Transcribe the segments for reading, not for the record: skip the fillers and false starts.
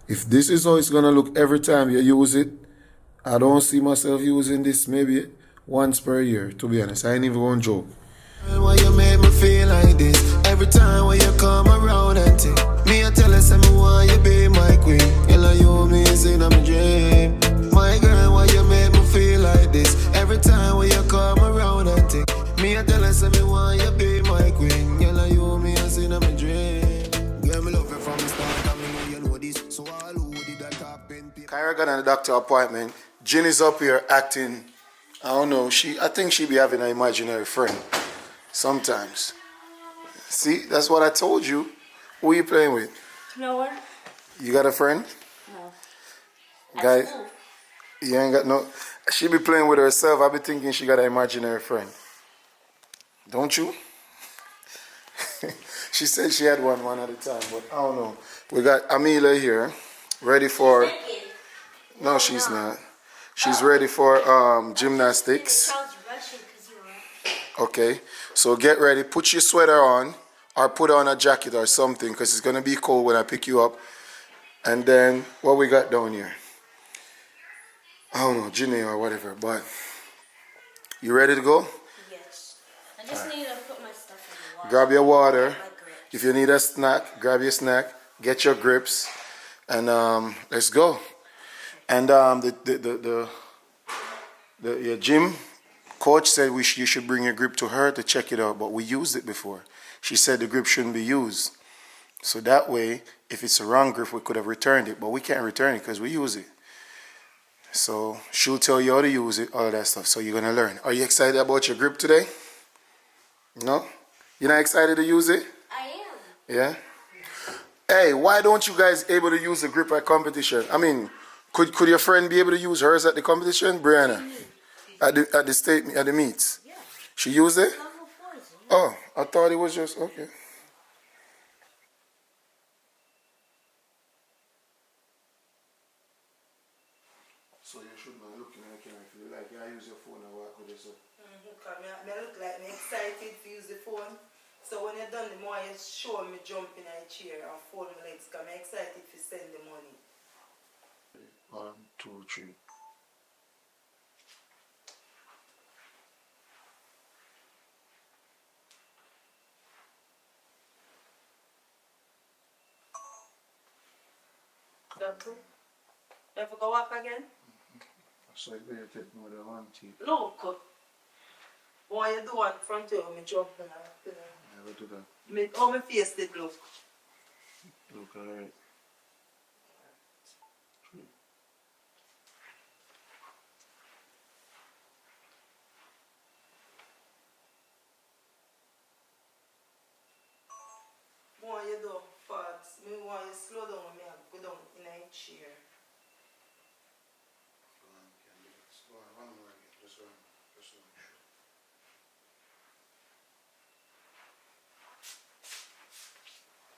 If this is how it's gonna look every time you use it, I don't see myself using this maybe once per year, to be honest. I ain't even gonna joke. Why you make me feel like this? Every time when you come around and think me, I tell us me why you be my queen. Girl, you me in my dream. My girl, why you make me feel like this? Every time when you come around and think me, I tell us me why you be my queen. Girl, you me in my dream. Girl, me love you from the start, and me know you know this. So all who did that happen. Kyra got a doctor appointment. Jin is up here acting. I don't know. I think she be having an imaginary friend. Sometimes. See, that's what I told you. Who are you playing with? No one. You got a friend? No. Guy, you ain't got no. She be playing with herself. I be thinking she got an imaginary friend. Don't you? She said she had one at a time, but I don't know. We got Amelia here, ready for. No, she's not. She's ready for gymnastics. Okay, so get ready. Put your sweater on, or put on a jacket or something, because it's gonna be cold when I pick you up. And then what we got down here? I don't know, Ginny or whatever. But you ready to go? Yes. I just need to put my stuff in the water. Grab your water. If you need a snack, grab your snack. Get your grips, and let's go. And your gym coach said you should bring your grip to her to check it out, but we used it before. She said the grip shouldn't be used. So that way, if it's a wrong grip, we could have returned it, but we can't return it because we use it. So she'll tell you how to use it, all of that stuff. So you're gonna learn. Are you excited about your grip today? No? You're not excited to use it? I am. Yeah? Hey, why don't you guys able to use the grip at competition? I mean, could your friend be able to use hers at the competition, Brianna? At the meets? Yeah. She used it? Level 4, Oh, I thought it was just okay. So you should not look in the camera if you like. I use your phone and walk with it. So. Because I look like I'm excited to use the phone. So when you're done, the more you show me jumping in a chair and fold my legs, because I'm excited to send the money. 1, 2, 3. That's it. You ever go walk again? So you better take more than 1 teeth. Look. What you do in front of you, me jump in Never do that. how my face did look. Look alright. What you do fast, me want you slow down, me go down in a chair. Go on, one more again. Just one.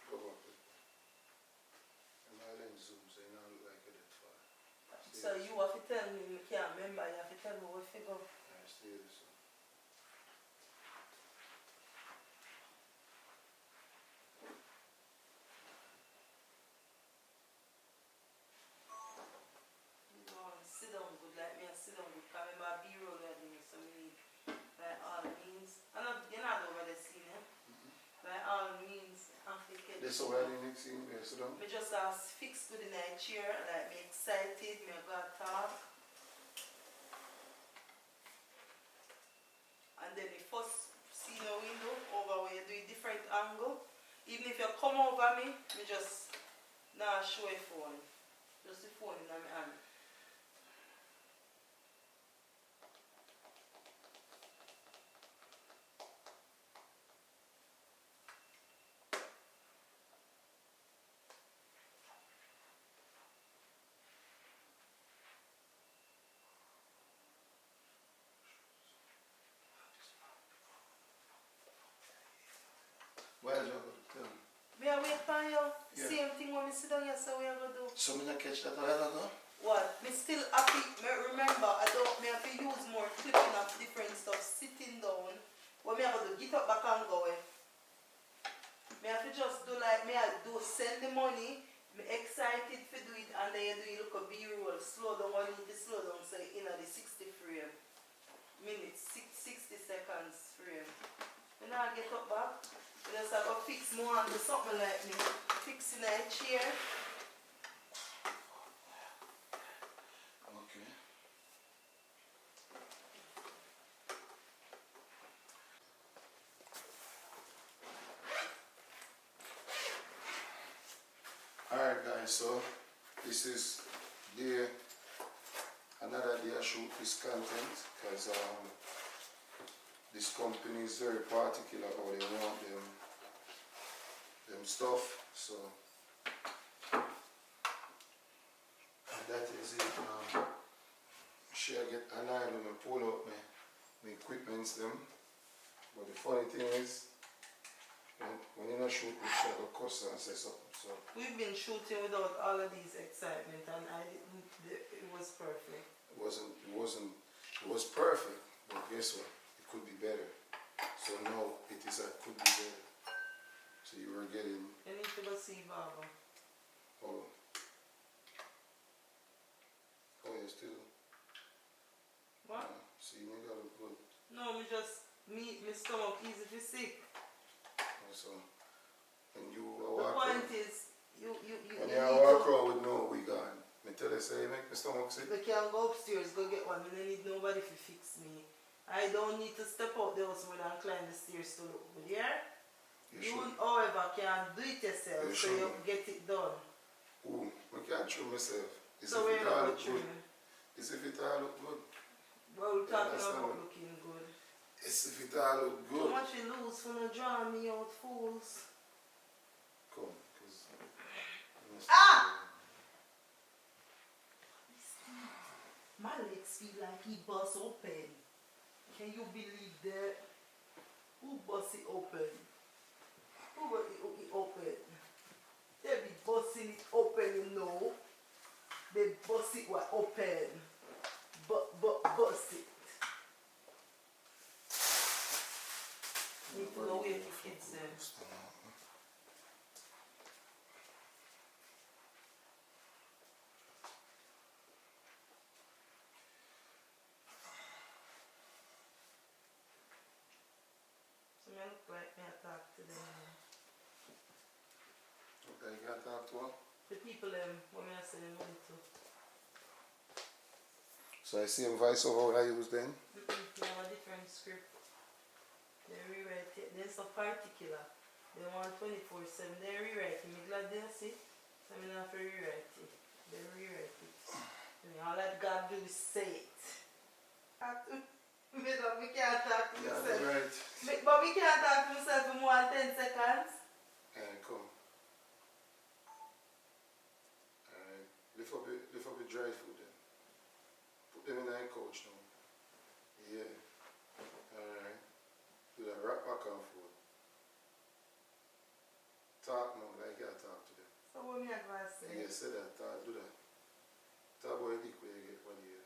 Go up. And my lens zoom, so you don't look like it that far. So you have to tell me, I can't remember, you have to tell me where to go. Alright, stay this one. Sit down good, like me, I sit down good, because I remember B-roll like me, so me, by all means, you're not over the scene, eh? By all means, I have to get This is where the next scene, yeah, sit down. me just fix good in a chair, like me excited, me go talk. And then the first see the window over where you do a different angle. Even if you come over me just now show a phone. Just the phone in my hand. Where are you going to tell me? Me I wait for you. Yeah. Same thing when me sit down here, so we are going to do. So me not catch that while ago? What? Me still happy. Me remember, I don't. Me have to use more clipping of different stuff. Sitting down. What me have to do? Get up back and go. Me have to just do like me. I do send the money. Me excited to do it then you do you look a B-roll, slow down, one need to slow down, so you know the 60 frame. Minutes, 60 seconds frame. When I get up back, you just have to fix more on the something like me. Fixing a chair. Okay. Alright guys, so this is another day I shoot this content because this company is very particular how they want them stuff, so that is it. Sure I get annoyed when I pull out my equipments them, but the funny thing is when you not shoot with sure the cuss and say something. So We've been shooting without all of these excitement, and it was perfect. it was perfect, but guess what? It could be better. So now it is could be better. So you were getting You need to go see Baba. oh you still What? see me got look good. No, me just my stomach easy to sick. So when you The walk point around, is, you when need you walk to, around with no wig on, me tell you say you make my stomach sick. they can go upstairs, go get one, and I need nobody to fix me. I don't need to step out the house when I climb the stairs to look good, yeah? You You, should. however, can do it yourself, You so should. you get it done. Ooh, I can't show myself. It's So if we're it all not look good. trimming. It's if it all look good. Well, we're talking understand about me? looking good. It's if it all look How good. much you lose for not drawing me out, fools? Come, cause Ah! My legs feel like he bust open. Can you believe that? Who bust it open? Who bust it open? They be busting it open, you know. They bust it wide open. Bust it. Need to know where to kids them. So I look like me I talk to them. Okay, you got that one? The people when I send them money to. So I see a voiceover what I use then. They have a different script. They rewrite it. They're so particular. They want 24/7. They rewrite it. I'm glad they see. So I'm not have to rewrite it. They rewrite it. And all that God do is say it. We can't talk to Yeah, myself. right. But we can't talk to myself for more than 10 seconds. And come. Alright. Lift up your dry food then. Put them in the couch now. Yeah. Alright. Do that rock back and forth. Talk now like you talk to them. So what me advice say? Yeah, say that, talk, do that. Talk about your dick where you get one year.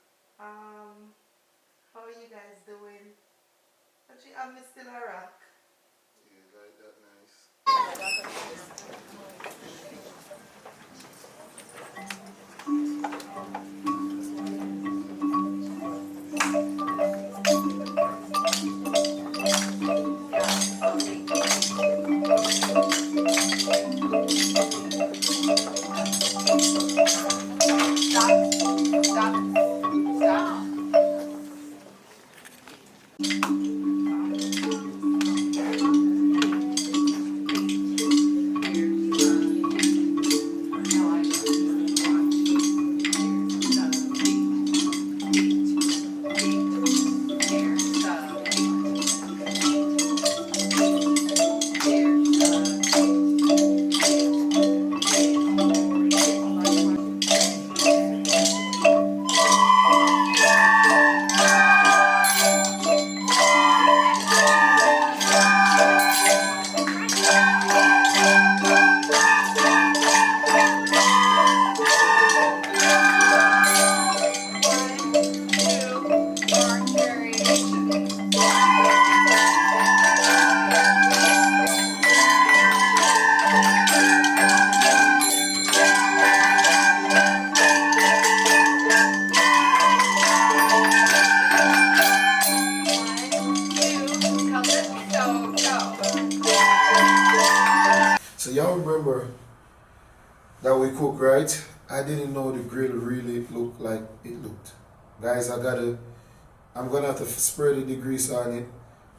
How are you guys doing? Actually, I'm still a rock. Yeah, like that nice. Alright, I didn't know the grill really looked like it looked. Guys, I'm gonna have to spray the degreaser on it,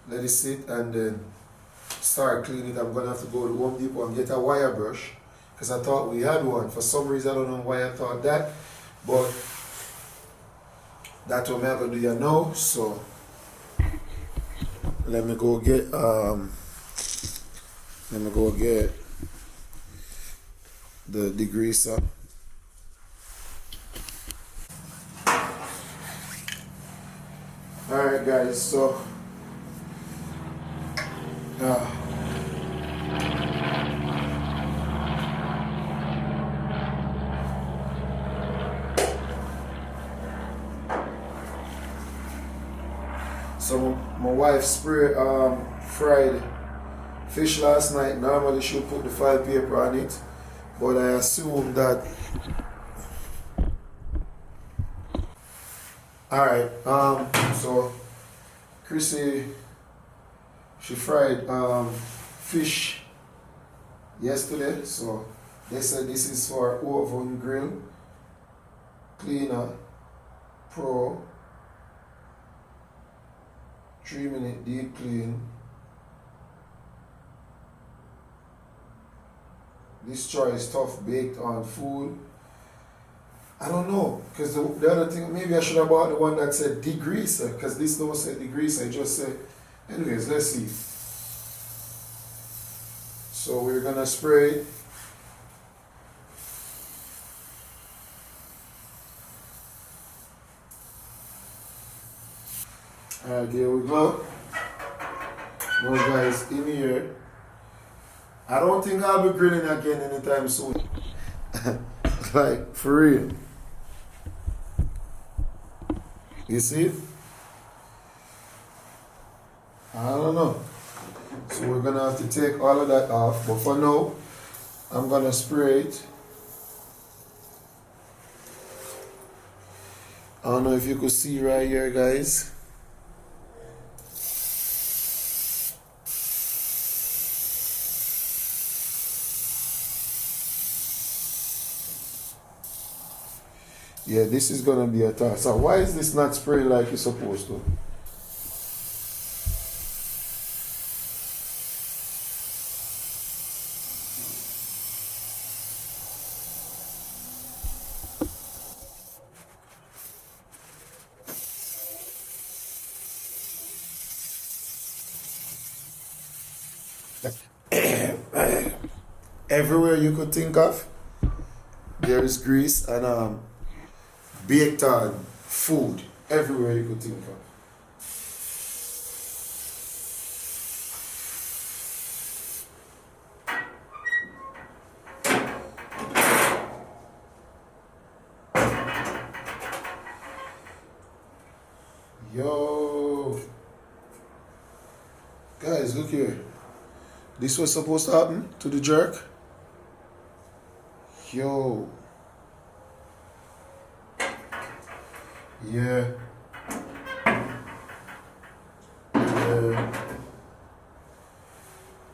let it sit, and then start cleaning it. I'm gonna have to go to Home Depot and get a wire brush, because I thought we had one. For some reason, I don't know why I thought that, but that's what I'm gonna do you now. So let me go get the degreaser. Alright guys, so so my wife fried fish last night. Normally she would put the foil paper on it, but I assume that. Alright, so Crissy, she fried fish yesterday, so they said this is for oven grill cleaner pro 3-minute deep clean. This choice tough baked on food. I don't know, because the other thing, maybe I should have bought the one that said degreaser, because this don't say degreaser, it just said, anyways, let's see. So we're gonna spray it. Alright, there we go. Now guys, in here, I don't think I'll be grilling again anytime soon. Like, for real. You see it? I don't know. So we're gonna have to take all of that off, but for now, I'm gonna spray it. I don't know if you could see right here, guys. Yeah, this is gonna be a task. So why is this not spraying like it's supposed to? Everywhere you could think of, there is grease and baked on food. Everywhere you could think of. Yo, guys, look here. This was supposed to happen to the jerk. Yo. Yeah.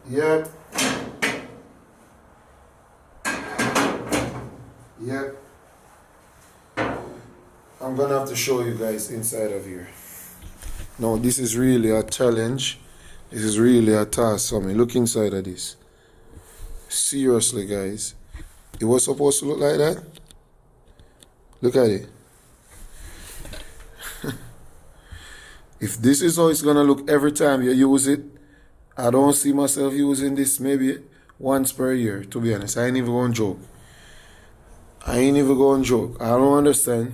Yep. Yep. I'm gonna have to show you guys inside of here. No, this is really a challenge. This is really a task for me. Look inside of this. Seriously, guys. It was supposed to look like that. Look at it. If this is how it's gonna look every time you use it, I don't see myself using this maybe once per year, to be honest. I ain't even gonna joke. I don't understand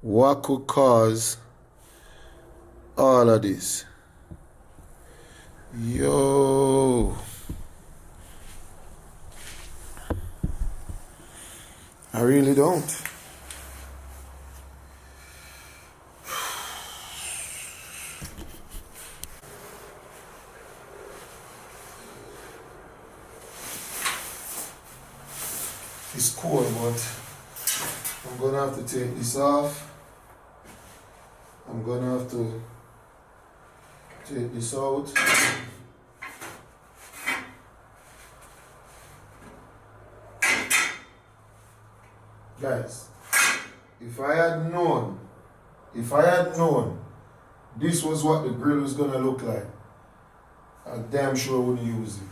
what could cause all of this. Yo. I really don't. It's cool, but I'm gonna have to take this off. I'm gonna have to take this out. Guys, if I had known this was what the grill was gonna look like, I damn sure wouldn't use it.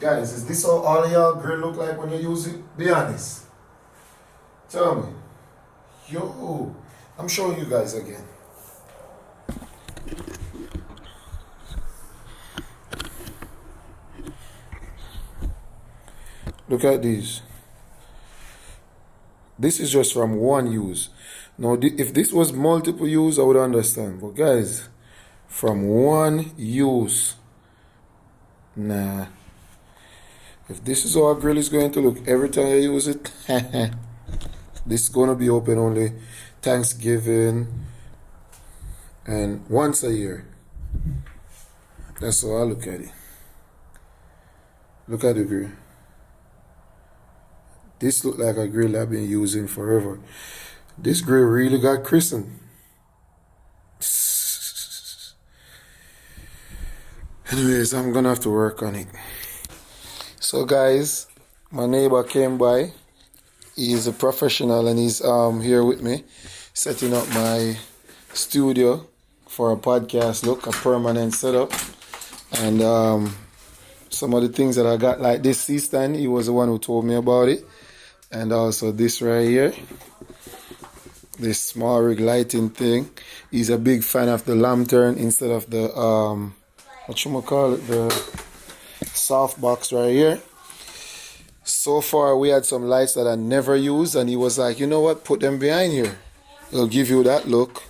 Guys, is this how all of y'all grill look like when you use it? Be honest. Tell me. Yo, I'm showing you guys again. Look at these. This is just from one use. Now, if this was multiple use, I would understand. But guys, from one use, nah. If this is how a grill is going to look every time I use it, this is going to be open only Thanksgiving and once a year. That's how I look at it. Look at the grill. This look like a grill I've been using forever. This grill really got christened. Anyways, I'm going to have to work on it. So guys, my neighbor came by. He's a professional and he's here with me, setting up my studio for a podcast look, a permanent setup. And some of the things that I got, like this C-stand, he was the one who told me about it. And also this right here, this small rig lighting thing. He's a big fan of the lantern instead of the the soft box right here. So far we had some lights that I never used, and he was like, you know what, put them behind here, it'll give you that look.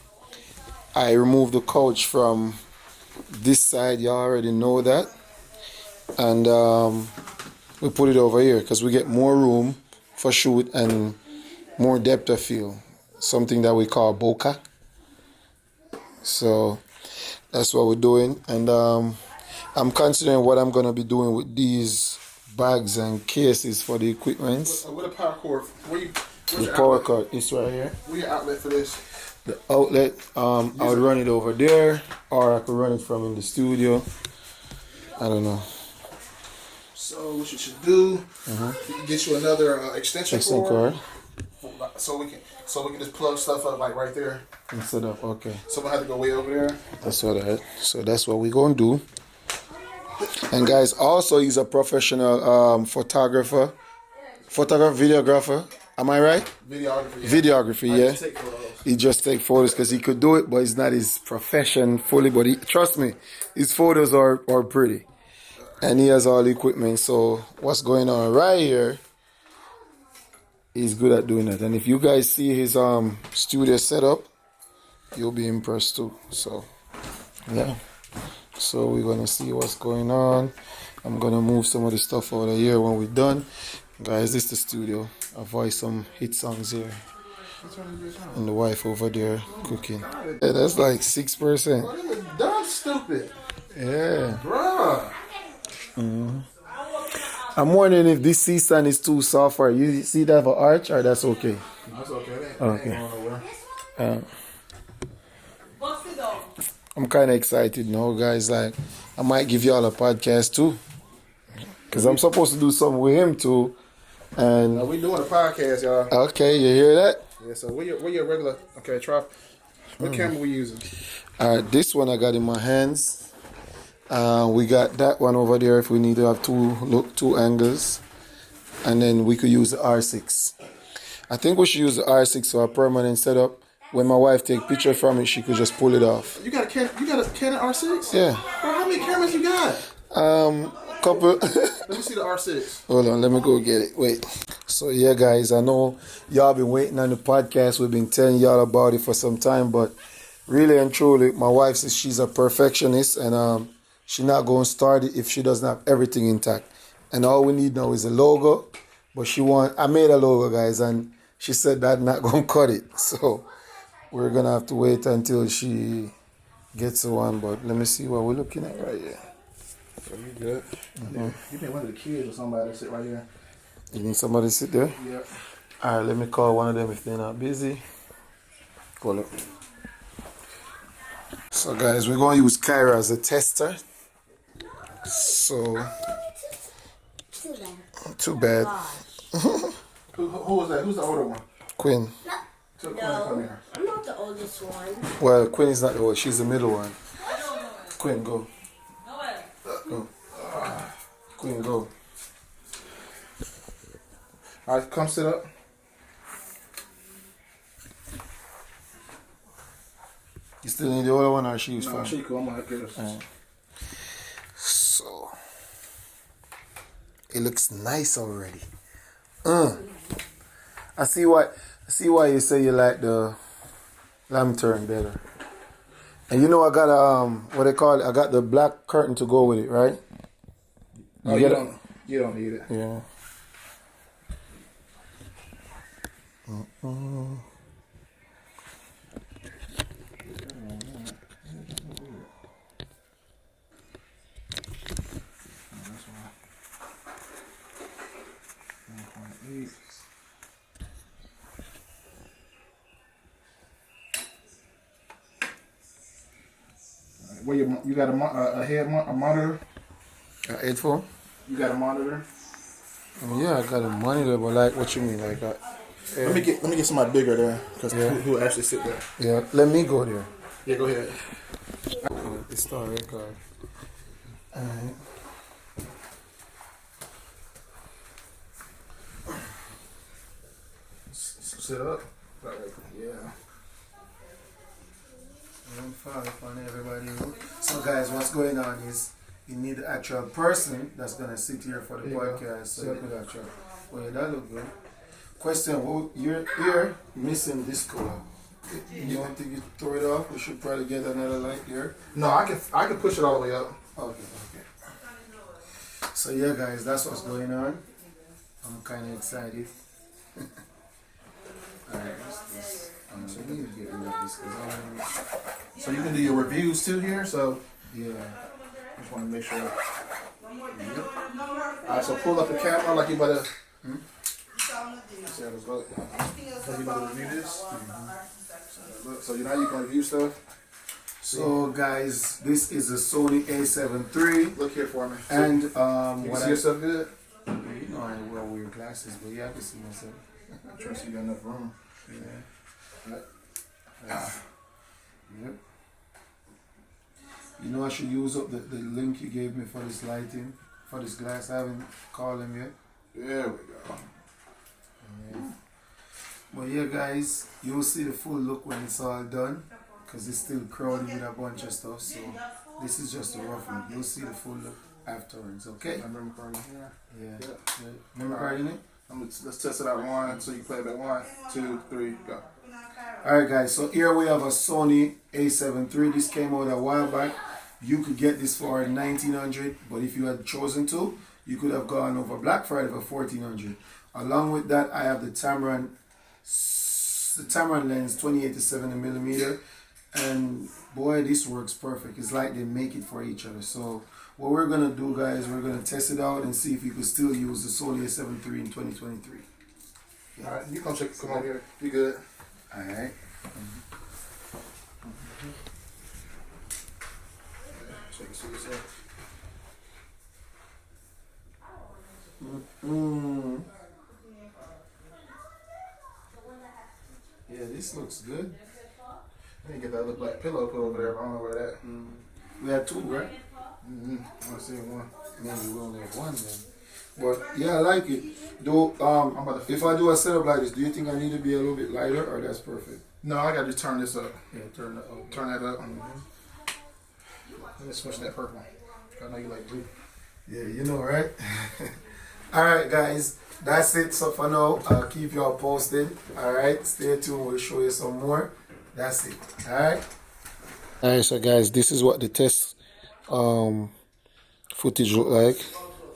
I removed the couch from this side, you already know that, and we put it over here because we get more room for shoot and more depth of field, something that we call bokeh. So that's what we're doing. And I'm considering what I'm going to be doing with these bags and cases for the equipment. With a power cord, The power cord is right here. where's your outlet for this? The outlet, I would run it over there, or I could run it from in the studio. I don't know. So what you should do, you can get you another extension cord. So we can just plug stuff up like right there. Instead of, okay. So we have to go way over there. That's what I, so that's what we're going to do. And guys, also he's a professional photographer, videographer. Am I right? Videography. Yeah. Videography, I yeah. just take photos. He just take photos because he could do it, but it's not his profession fully. But he, trust me, his photos are pretty. And he has all the equipment. So what's going on right here, he's good at doing that. And if you guys see his studio setup, you'll be impressed too. So yeah. So we're gonna see what's going on. I'm gonna move some of the stuff over here when we're done. Guys, this is the studio. I voice some hit songs here. And the wife over there cooking. Yeah, that's like 6%. Oh, this is dumb stupid. Yeah. Bruh. I'm wondering if this C-stand is too soft for you. See that for arch, or that's okay? That's okay. That Okay. ain't going nowhere. I'm kind of excited now, guys. Like, I might give y'all a podcast too, because I'm supposed to do something with him too. And We doing a podcast, y'all. okay, you hear that? Yeah. So where your regular? Okay, try. What camera we using? All right, this one I got in my hands. We got that one over there if we need to have two angles, and then we could use the R6. I think we should use the R6 for a permanent setup. When my wife take picture from it, she could just pull it off. You got a Canon R6? Yeah. Bro, how many cameras you got? Couple. Let me see the R6. Hold on, let me go get it. Wait. So yeah, guys, I know y'all been waiting on the podcast. We've been telling y'all about it for some time, but really and truly, my wife says she's a perfectionist, and she's not going to start it if she doesn't have everything intact. And all we need now is a logo. But I made a logo, guys, and she said that not gonna cut it. So we're gonna have to wait until she gets one. But let me see what we're looking at right here. So you good? Yeah. You need one of the kids or somebody to sit right here. You need somebody to sit there? Yeah. All right, let me call one of them if they're not busy. Call up. So guys, we're going to use Kyra as a tester. So, too bad. Who was that? Who's the older one? Quinn. So Quinn, come here. I'm not the oldest one. Well, Quinn is not the old, she's the middle one. Quinn, go. Go. Quinn, go. All right, come sit up. You still need the older one or she was No, fine? she cool. I'm gonna get her. Alright. So, it looks nice already. I see why you say you like the lantern better. And you know I got what they call it? I got the black curtain to go with it, right? Oh, you don't need it. Yeah. Where you got a monitor? Headphone? You got a monitor? Yeah, I got a monitor, but like, what you mean? Like, Let me get somebody bigger there, because who actually sit there? yeah, let me go there. Yeah, go ahead. It's the record. Alright. Sit up. Yeah. I'm fine on everybody. So guys, what's going on is you need the actual person that's gonna sit here for the podcast. So you could actually. Well, that look good. Question: well, you're here missing this color. You don't think you throw it off? We should probably get another light here. No, I can push it all the way up. Okay. So yeah, guys, that's what's going on. I'm kind of excited. Alright, so we need to get rid of this because So you can do your reviews too here. So yeah. just want to make sure. All right, so pull up the camera like you better. So let's go. So you better review this. So now you can review stuff. So guys, this is a Sony A7 III. Look here for me. And You can see yourself good? you know I wear weird glasses, but yeah, I can see myself. I'm trying to see you got enough room. Yeah. Yep. You know I should use up the link you gave me for this lighting, for this glass. I haven't called him yet. There we go. Yeah. But yeah, guys, you'll see the full look when it's all done, because it's still crowded with a bunch of stuff. So this is just a rough look. You'll see the full look afterwards. Okay? I remember carding here. Yeah. Remember carding it? Let's test it out. One, so you play it back. 1, 2, 3, go. Alright guys, so here we have a Sony A7 III. This came out a while back. You could get this for $1,900, but if you had chosen to, you could have gone over Black Friday for $1,400. Along with that, I have the Tamron lens 28 to 70 millimeter, and boy, this works perfect. It's like they make it for each other. So what we're gonna do, guys, we're gonna test it out and see if we could still use the Sony A7 III in 2023. Yeah. All right, you come check. Come over here. You good? All right. Check and see yourself. Yeah, this looks good. I need to get that little black pillow put over there. I don't know where that. We had two, right? I want to see one. Maybe we only have one then. But yeah, I like it. Though, if I do a setup like this, do you think I need to be a little bit lighter, or that's perfect? No, I gotta just turn this up. Yeah, turn that up. Turn that up. Let's switch that purple. I know you like blue. Yeah, you know, right? Alright, guys. That's it. So for now, I'll keep y'all posted. Alright, stay tuned. We'll show you some more. That's it. Alright? Alright, so guys, this is what the test footage look like.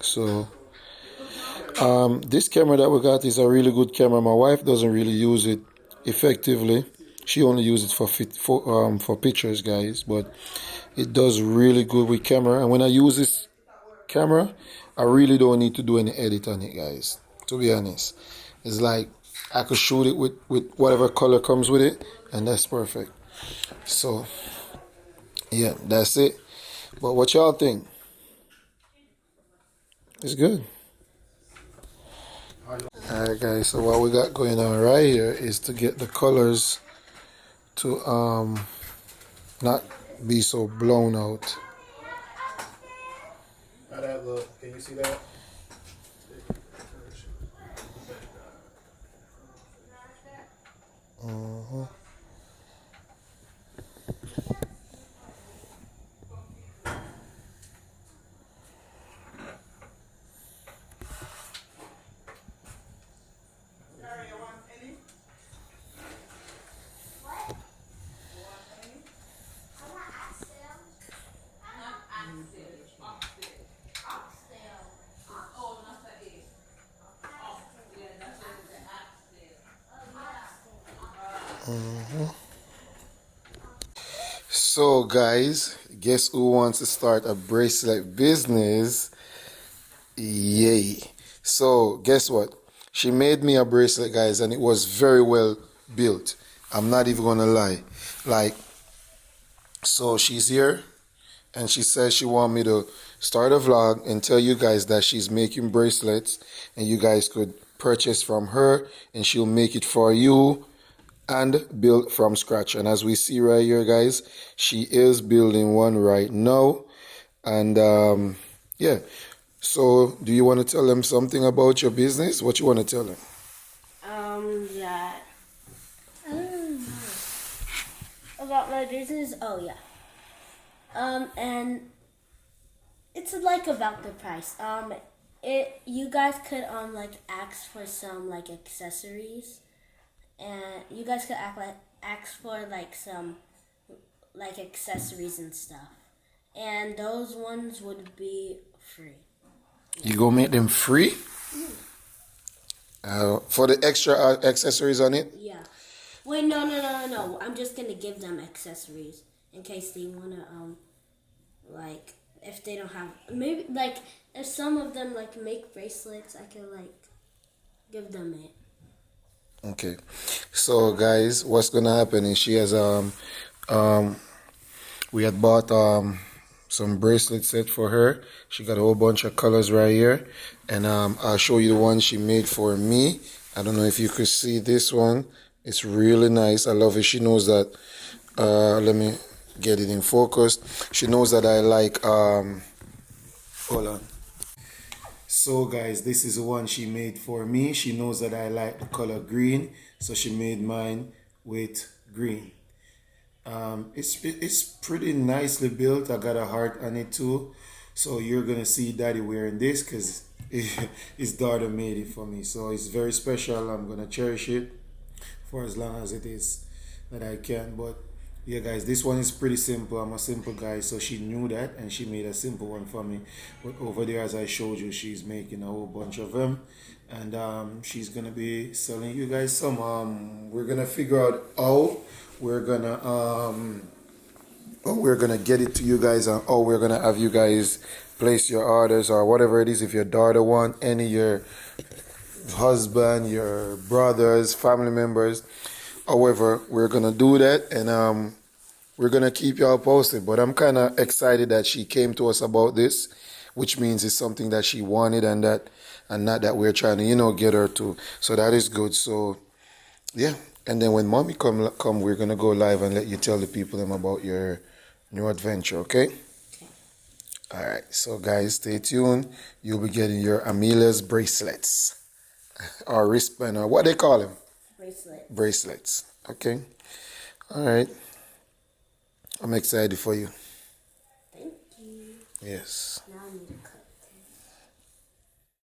So This camera that we got is a really good camera. My wife doesn't really use it effectively. She only uses it for pictures, guys. But it does really good with camera. And when I use this camera, I really don't need to do any edit on it, guys. To be honest, it's like I could shoot it with whatever color comes with it, and that's perfect. So yeah, that's it. But what y'all think? It's good. Alright guys, so what we got going on right here is to get the colors to not be so blown out. How that look? Can you see that? So guys, guess who wants to start a bracelet business? Yay. So guess what? She made me a bracelet, guys, and it was very well built. I'm not even gonna lie. Like, so she's here and she says she want me to start a vlog and tell you guys that she's making bracelets and you guys could purchase from her and she'll make it for you and build from scratch. And as we see right here, guys, she is building one right now. And yeah, so do you want to tell them something about your business? What you want to tell them? That I don't know about my business. Oh yeah. And it's like about the price. You guys could like ask for some like accessories, and you guys could ask for like some like accessories and stuff, and those ones would be free. You gonna make them free? For the extra accessories on it? Yeah. Wait, no. I'm just gonna give them accessories in case they wanna like if they don't have maybe like if some of them like make bracelets, I can like give them it. Okay. So guys, what's gonna happen is she has we had bought some bracelet set for her. She got a whole bunch of colors right here, and I'll show you the one she made for me. I don't know if you could see this one. It's really nice. I love it. She knows that let me get it in focus. She knows that I like hold on. So guys, this is the one she made for me. She knows that I like the color green, so she made mine with green. It's pretty nicely built. I got a heart on it too. So you're gonna see Daddy wearing this because his daughter made it for me. So it's very special. I'm gonna cherish it for as long as it is that I can. But yeah guys, this one is pretty simple. I'm a simple guy, so she knew that and she made a simple one for me. But over there, as I showed you, she's making a whole bunch of them, and she's gonna be selling you guys some. We're gonna figure out how we're gonna get it to you guys, and how we're gonna have you guys place your orders or whatever it is. If your daughter want any, your husband, your brothers, family members, however, we're gonna do that, and we're gonna keep y'all posted. But I'm kind of excited that she came to us about this, which means it's something that she wanted, and not that we're trying to get her to. So that is good. So yeah, and then when mommy come, we're gonna go live and let you tell the people them about your new adventure. Okay. All right. So guys, stay tuned. You'll be getting your Amelia's bracelets or wristband or what they call them. Bracelets. Okay. All right. I'm excited for you. Thank you. Yes. Now I need to